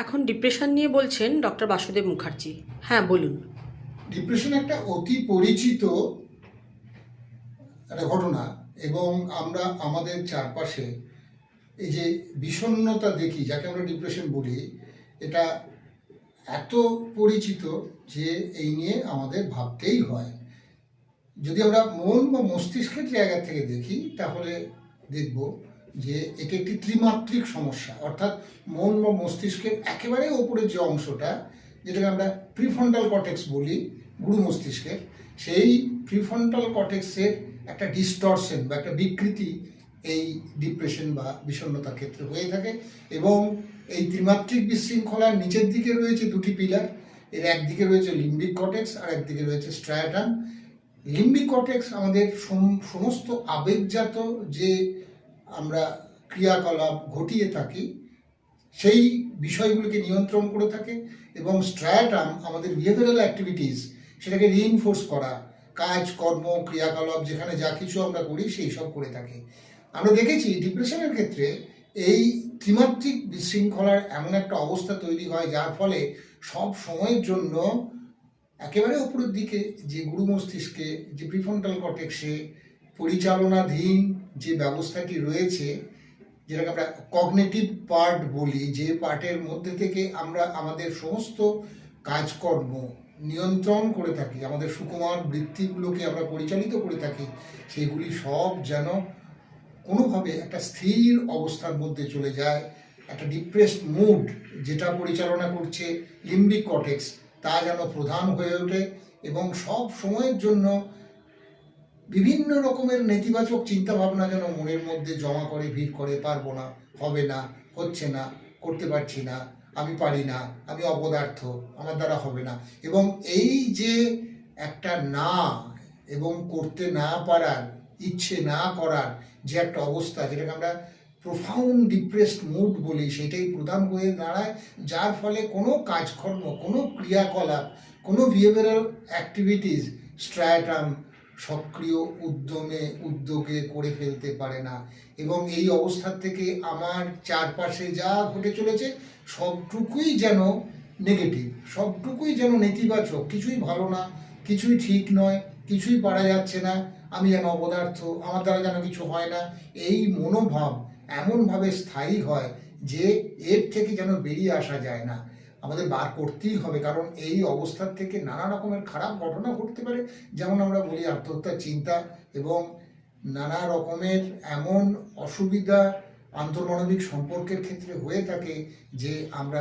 এখন ডিপ্রেশন নিয়ে বলছেন ডক্টর বাসুদেব মুখার্জি। হ্যাঁ, বলুন। ডিপ্রেশন একটা অতি পরিচিত একটা ঘটনা এবং আমরা আমাদের চারপাশে এই যে বিষণ্ণতা দেখি, যাকে আমরা ডিপ্রেশন বলি, এটা এত পরিচিত যে এই নিয়ে আমাদের ভাবতেই হয়। যদি আমরা মন বা মস্তিষ্কের জায়গা থেকে দেখি তাহলে দেখব যে এটি একটি ত্রিমাত্রিক সমস্যা, অর্থাৎ মন বা মস্তিষ্কের একেবারে ওপরের যে অংশটা, যেটাকে আমরা প্রিফ্রন্টাল কর্টেক্স বলি, গুরু মস্তিষ্কের, সেই প্রিফ্রন্টাল কর্টেক্সের একটা ডিস্টরশন বা একটা বিকৃতি এই ডিপ্রেশন বা বিষণ্ণতার ক্ষেত্রে হয়ে থাকে। এবং এই ত্রিমাত্রিক বিশৃঙ্খলার নিচের দিকে রয়েছে দুটি পিলার। এর একদিকে রয়েছে লিম্বিক কর্টেক্স আর একদিকে রয়েছে স্ট্রাটাম। লিম্বিক কর্টেক্স আমাদের সমস্ত আবেগজাত যে আমরা ক্রিয়াকলাপ ঘটিয়ে থাকি সেই বিষয়গুলোকে নিয়ন্ত্রণ করে থাকে, এবং স্ট্রাটাম আমাদের বিহেভিয়ারাল অ্যাক্টিভিটিস, সেটাকে রিইনফোর্স করা, কাজ কর্ম ক্রিয়াকলাপ যেখানে যা কিছু আমরা করি সেই সব করে থাকে। আমরা দেখেছি ডিপ্রেশনের ক্ষেত্রে এই ত্রিমাত্রিক বিশৃঙ্খলার এমন একটা অবস্থা তৈরি হয় যার ফলে সব সময়ের জন্য একেবারে উপরের দিকে যে গুরু মস্তিষ্কে, যে প্রিফ্রন্টাল কর্টেক্সে পরিচালনাধীন যে ব্যবস্থাটি রয়েছে, যেটাকে আমরা কগনিটিভ পার্ট বলি, যে পার্টের মধ্যে থেকে আমরা আমাদের সমস্ত কাজকর্ম নিয়ন্ত্রণ করে থাকি, আমাদের সুকুমার বৃত্তিগুলোকে আমরা পরিচালিত করে থাকি, সেগুলি সব যেন কোনোভাবে একটা স্থির অবস্থার মধ্যে চলে যায়। একটা ডিপ্রেসড মুড যেটা পরিচালনা করছে লিম্বিক কর্টেক্স, তা যেন প্রধান হয়ে ওঠে এবং সব সময়ের জন্য বিভিন্ন রকমের নেতিবাচক চিন্তাভাবনা যেন মনের মধ্যে জমা করে, ভিড় করে, পারবো না, হবে না, হচ্ছে না, করতে পারছি না, আমি পারি না, আমি অপদার্থ, আমার দ্বারা হবে না। এবং এই যে একটা না এবং করতে না পারার, ইচ্ছে না করার যে একটা অবস্থা, যেটাকে আমরা প্রোফাউন্ড ডিপ্রেসড মুড বলি, সেটাই প্রধান হয়ে দাঁড়ায়, যার ফলে কোনো কাজকর্ম, কোনো ক্রিয়াকলাপ, কোনো বিহেভিয়ারাল অ্যাক্টিভিটিস স্ট্রাটাম সক্রিয় উদ্যোগে করে ফেলতে পারে না। এবং এই অবস্থার থেকে আমার চারপাশে যা ঘটে চলেছে সবটুকুই যেন নেগেটিভ, সবটুকুই যেন নেতিবাচক, কিছুই ভালো না, কিছুই ঠিক নয়, কিছুই পারা যাচ্ছে না, আমি যেন অপদার্থ, আমার দ্বারা যেন কিছু হয় না। এই মনোভাব এমনভাবে স্থায়ী হয় যে এর থেকে যেন বেরিয়ে আসা যায় না, আমাদের বার করতেই হবে। কারণ এই অবস্থার থেকে নানা রকমের খারাপ ঘটনা ঘটতে পারে, যেমন আমরা বলি আত্মহত্যার চিন্তা, এবং নানা রকমের এমন অসুবিধা আন্তর্মানবিক সম্পর্কের ক্ষেত্রে হয়ে থাকে যে আমরা